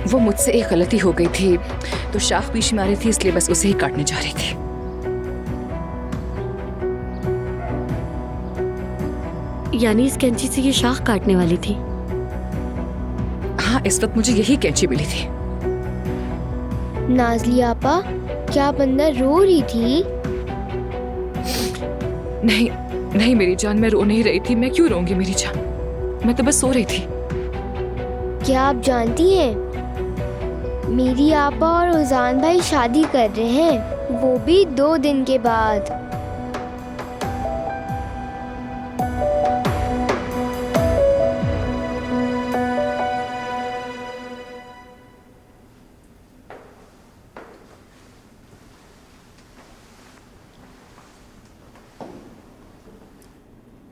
वो मुझसे एक गलती हो गई थी, तो शाख बीच में आ रही थी, इसलिए बस उसे ही काटने जा रही थी। यानी इस कैंची से ये शाख काटने वाली थी? हाँ, इस वक्त मुझे यही कैंची मिली थी। नाजली आपा, क्या आप अंदर रो रही थी? नहीं नहीं मेरी जान, मैं रो नहीं रही थी। मैं क्यों रोऊंगी मेरी जान, मैं तो बस सो रही थी। क्या आप जानती हैं, मेरी आपा और उजान भाई शादी कर रहे हैं, वो भी 2 दिन के बाद।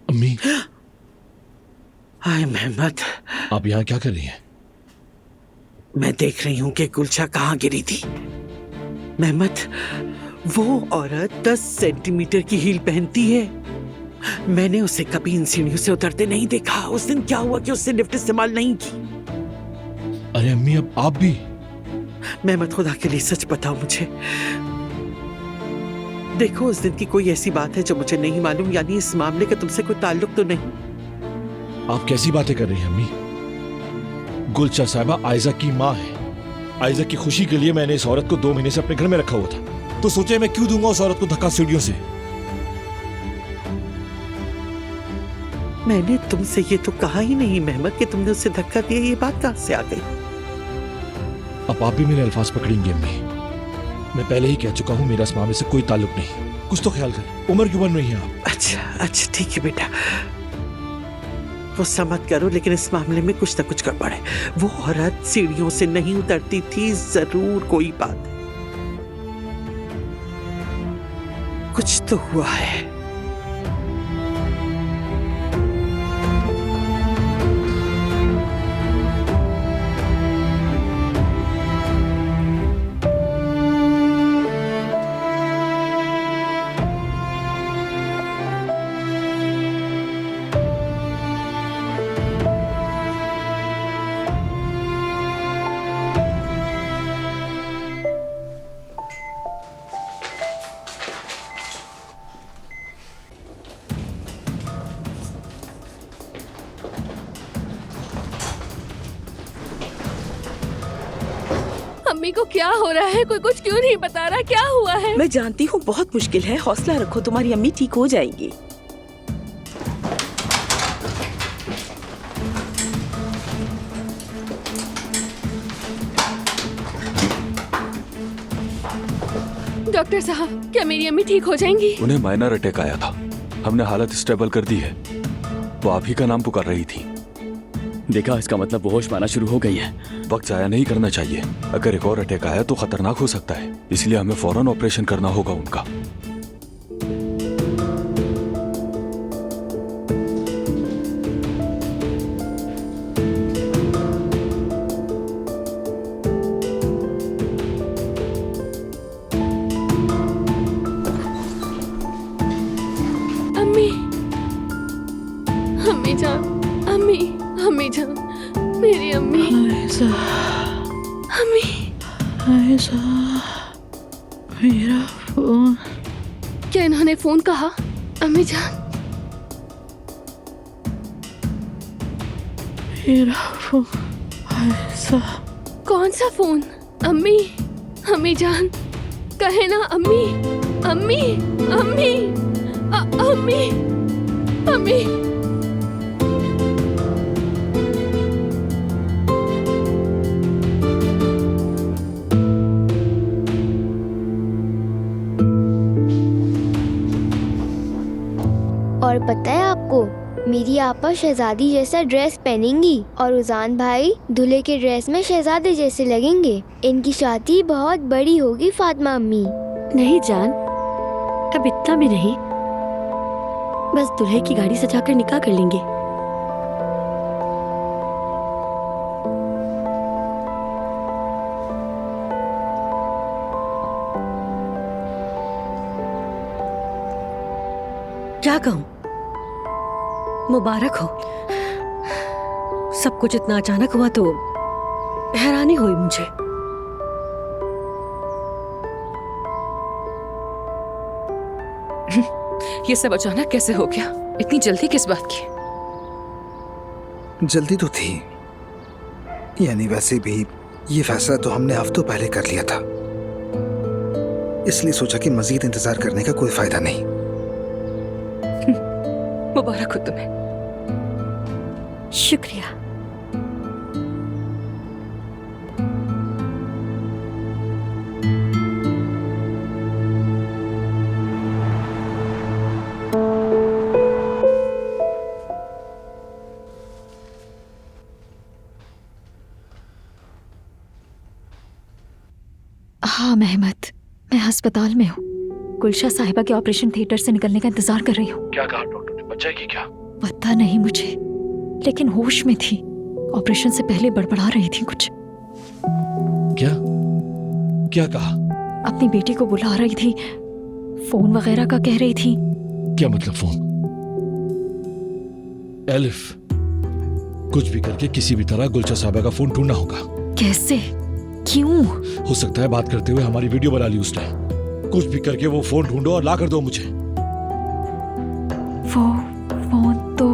अम्मी, हाय मेहमत, आप यहाँ क्या कर रही हैं? मैं देख रही हूँ कि गुलशा कहाँ गिरी थी। मेहमत, वो औरत 10 सेंटीमीटर की हील पहनती है। मैंने उसे कभी इन सीढ़ियों से उतरते नहीं देखा। उस दिन क्या हुआ कि उसने लिफ्ट इस्तेमाल नहीं की। अरे अम्मी, अब आप भी? मेहमत, खुदा के लिए सच बताओ मुझे। देखो, उस दिन की कोई ऐसी बात है जो मुझे नहीं मालूम, यानी इस मामले का तुमसे कोई ताल्लुक तो नहीं? आप कैसी बातें कर रही हैं अम्मी? गुलशा साहिबा आयजा की माँ है। आयजा की खुशी के लिए मैंने इस औरत को 2 महीने से अपने घर में रखा हुआ था, तो सोचे मैं क्यों दूंगा उस औरत को धक्का सीढ़ियों से। मैंने तुमसे ये तो कहा ही नहीं मेहमत कि तुमने उसे धक्का दिया। ये बात कहाँ से आ गई? अब आप भी मेरे अल्फाज पकड़ेंगे अम्मी। मैं पहले ही कह चुका हूँ, मेरा इस मामले से कोई ताल्लुक नहीं। कुछ तो ख्याल करें, उम्र क्यों बन रही है आप? अच्छा ठीक है बेटा, गुस्सा मत करो, लेकिन इस मामले में कुछ न कुछ गड़बड़ है। वो औरत सीढ़ियों से नहीं उतरती थी, जरूर कोई बात है, कुछ तो हुआ है। अम्मी को क्या हो रहा है? कोई कुछ क्यों नहीं बता रहा? क्या हुआ है? मैं जानती हूँ बहुत मुश्किल है, हौसला रखो, तुम्हारी अम्मी ठीक हो जाएंगी। डॉक्टर साहब, क्या मेरी अम्मी ठीक हो जाएंगी? उन्हें माइनर अटैक आया था, हमने हालत स्टेबल कर दी है। वो आप ही का नाम पुकार रही थी। देखा, इसका मतलब वो होश में आना शुरू हो गई है। वक्त जाया नहीं करना चाहिए, अगर एक और अटैक आया तो खतरनाक हो सकता है, इसलिए हमें फौरन ऑपरेशन करना होगा उनका। अम्मी, अम्मी जान, अम्मी, अम्मी जान, मेरी अम्मी, अम्मी। मेरा फोन। क्या इन्होंने फोन कहा? अम्मी जान, मेरा फोन। कौन सा फोन? अम्मी, अम्मी जान, कहे ना अम्मी, अम्मी, अम्मी, अम्मी, अम्मी। और पता है आपको, मेरी आपा शहजादी जैसा ड्रेस पहनेंगी और उजान भाई दूल्हे के ड्रेस में शहजादे जैसे लगेंगे। इनकी शादी बहुत बड़ी होगी फातिमा अम्मी। नहीं जान, अब इतना भी नहीं, बस दूल्हे की गाड़ी सजाकर निकाह कर लेंगे। क्या कहूँ, मुबारक हो। सब कुछ इतना अचानक हुआ तो हैरानी हुई मुझे। ये सब अचानक कैसे हो गया? इतनी जल्दी किस बात की? जल्दी तो थी, यानी वैसे भी ये फैसला तो हमने हफ्तों पहले कर लिया था, इसलिए सोचा कि मजीद इंतजार करने का कोई फायदा नहीं। मुबारक हो तुम्हें। शुक्रिया। हाँ मेहमत, मैं अस्पताल में हूँ। गुलशा साहिबा के ऑपरेशन थिएटर से निकलने का इंतजार कर रही हूँ। क्या कहा डॉक्टर ने, बच जाएगी क्या? पता नहीं मुझे, लेकिन होश में थी। ऑपरेशन से पहले बड़बड़ा रही थी कुछ। क्या क्या कहा? अपनी बेटी को बुला रही थी, फोन वगैरह का कह रही थी। क्या मतलब फोन? एलिफ, कुछ भी करके किसी भी तरह गुलशा साहिबा का फोन ढूंढना होगा। कैसे? क्यों? हो सकता है बात करते हुए हमारी वीडियो बना ली उसने। कुछ भी करके वो फोन ढूंढो और ला कर दो मुझे। वो फोन तो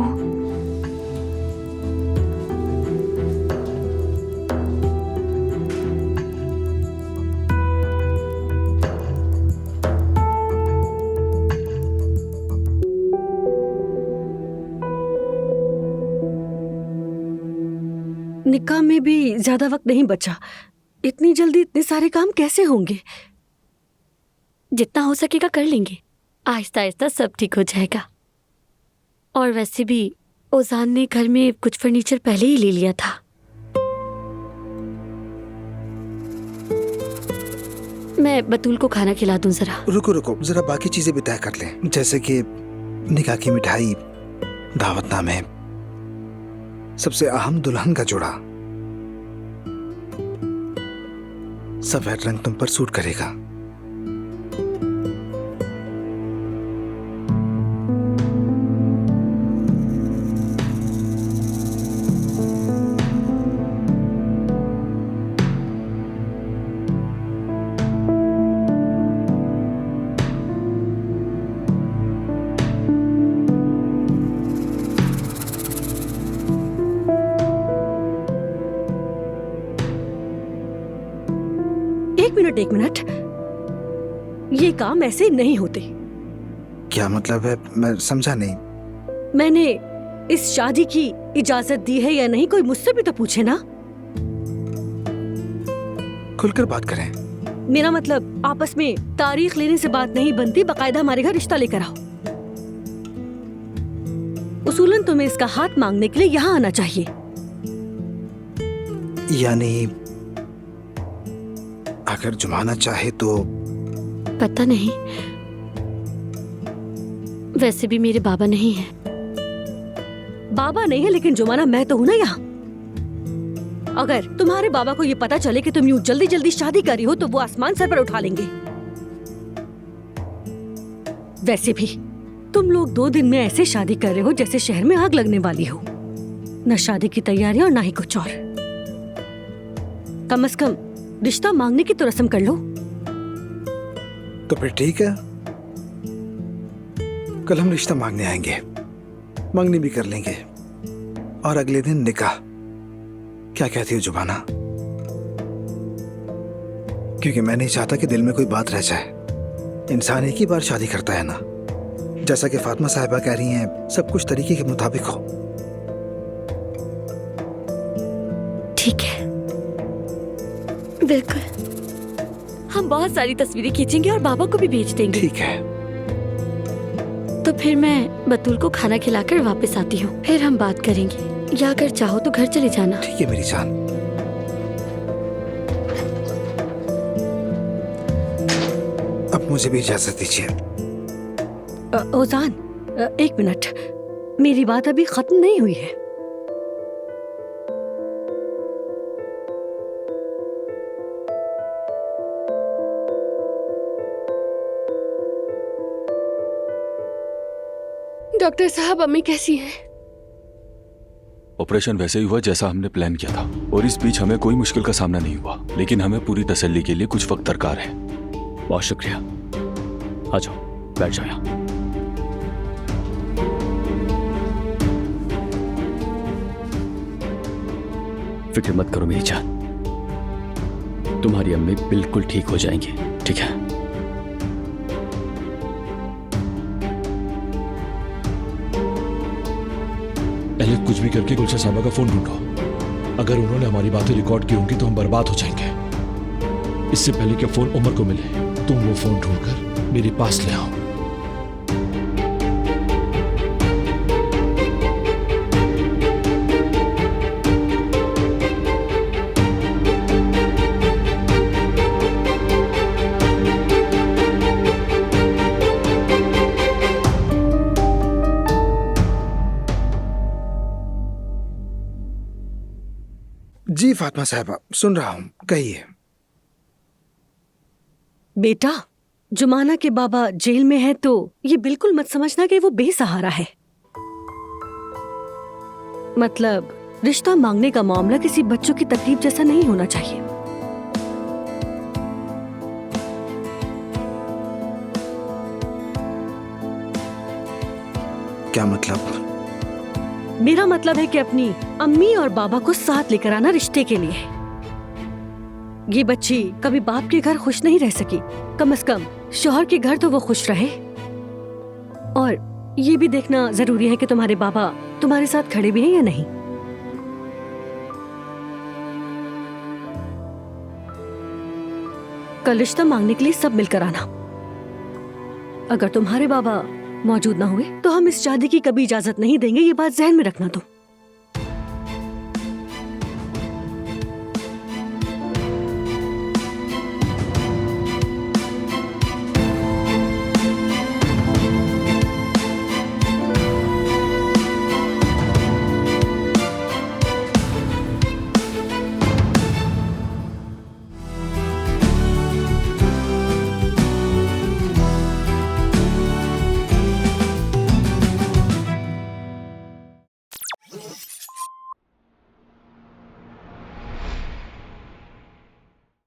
निकाह में भी ज्यादा वक्त नहीं बचा। इतनी जल्दी इतने सारे काम कैसे होंगे? जितना हो सकेगा कर लेंगे, आहिस्ता आहिस्ता सब ठीक हो जाएगा। और वैसे भी ओजान ने घर में कुछ फर्नीचर पहले ही ले लिया था। मैं बतूल को खाना खिला दूं जरा। रुको रुको, जरा बाकी चीजें भी तय कर लें, जैसे कि निकाह की मिठाई, दावतनामे, सबसे अहम दुल्हन का जोड़ा। सफेद रंग तुम पर सूट करेगा। एक मिनट। ये काम ऐसे नहीं होते। क्या मतलब है, मैं समझा नहीं। मैंने इस शादी की इजाजत दी है या नहीं, कोई मुझसे भी तो पूछे ना। खुलकर बात करें। मेरा मतलब आपस में तारीख लेने से बात नहीं बनती, बकायदा हमारे घर रिश्ता लेकर आओ। उसूलन तुम्हें इसका हाथ मांगने के लिए यहाँ आना चाहिए। यानी अगर जुमाना चाहे तो? पता नहीं, वैसे भी मेरे बाबा नहीं है। बाबा नहीं है लेकिन जुमाना मैं तो हूं ना यहाँ। अगर तुम्हारे बाबा को ये पता चले कि तुम यूं जल्दी जल्दी शादी कर रही हो तो वो आसमान सर पर उठा लेंगे। वैसे भी तुम लोग 2 दिन में ऐसे शादी कर रहे हो जैसे शहर में आग लगने वाली हो। न शादी की तैयारी और ना ही कुछ और। कम से कम रिश्ता मांगने की तो रस्म कर लो। तो फिर ठीक है, कल हम रिश्ता मांगने आएंगे, मंगनी भी कर लेंगे और अगले दिन निकाह। क्या कहती हो जुबाना? क्योंकि मैं नहीं चाहता कि दिल में कोई बात रह जाए। इंसान एक ही बार शादी करता है ना। जैसा कि फातिमा साहिबा कह रही हैं, सब कुछ तरीके के मुताबिक हो। ठीक है, बिल्कुल। हम बहुत सारी तस्वीरें खींचेंगे और बाबा को भी भेज देंगे। ठीक है। तो फिर मैं बतूल को खाना खिलाकर वापस आती हूँ, फिर हम बात करेंगे। या अगर चाहो तो घर चले जाना। ठीक है मेरी जान। अब मुझे भी इजाजत दीजिए। ओजान, एक मिनट, मेरी बात अभी खत्म नहीं हुई है। डॉक्टर साहब, अम्मी कैसी हैं? ऑपरेशन वैसे ही हुआ जैसा हमने प्लान किया था और इस बीच हमें कोई मुश्किल का सामना नहीं हुआ, लेकिन हमें पूरी तसल्ली के लिए कुछ वक्त दरकार है। बहुत शुक्रिया। आ जाओ, बैठ जाओ यहाँ। फिक्र मत करो मेरी जान, तुम्हारी अम्मी बिल्कुल ठीक हो जाएंगी। ठीक है? पहले कुछ भी करके गुलशन साहबा का फोन ढूंढो। अगर उन्होंने हमारी बातें रिकॉर्ड की होंगी तो हम बर्बाद हो जाएंगे। इससे पहले कि फोन उमर को मिले, तुम वो फोन ढूंढकर मेरे पास ले आओ। जी फातिमा साहिबा, सुन रहा हूँ, कहिए। बेटा, जुमाना के बाबा जेल में है तो ये बिल्कुल मत समझना कि वो बेसहारा है। मतलब रिश्ता मांगने का मामला किसी बच्चों की तकलीफ जैसा नहीं होना चाहिए। क्या मतलब? मेरा मतलब है कि अपनी अम्मी और बाबा को साथ लेकर आना रिश्ते के लिए। ये बच्ची कभी बाप के घर खुश नहीं रह सकी, कम से कम शौहर के घर तो वो खुश रहे। और ये भी देखना जरूरी है कि तुम्हारे बाबा तुम्हारे साथ खड़े भी हैं या नहीं। कल रिश्ता मांगने के लिए सब मिलकर आना। अगर तुम्हारे बाबा मौजूद ना हुए तो हम इस शादी की कभी इजाजत नहीं देंगे, ये बात जहन में रखना तुम।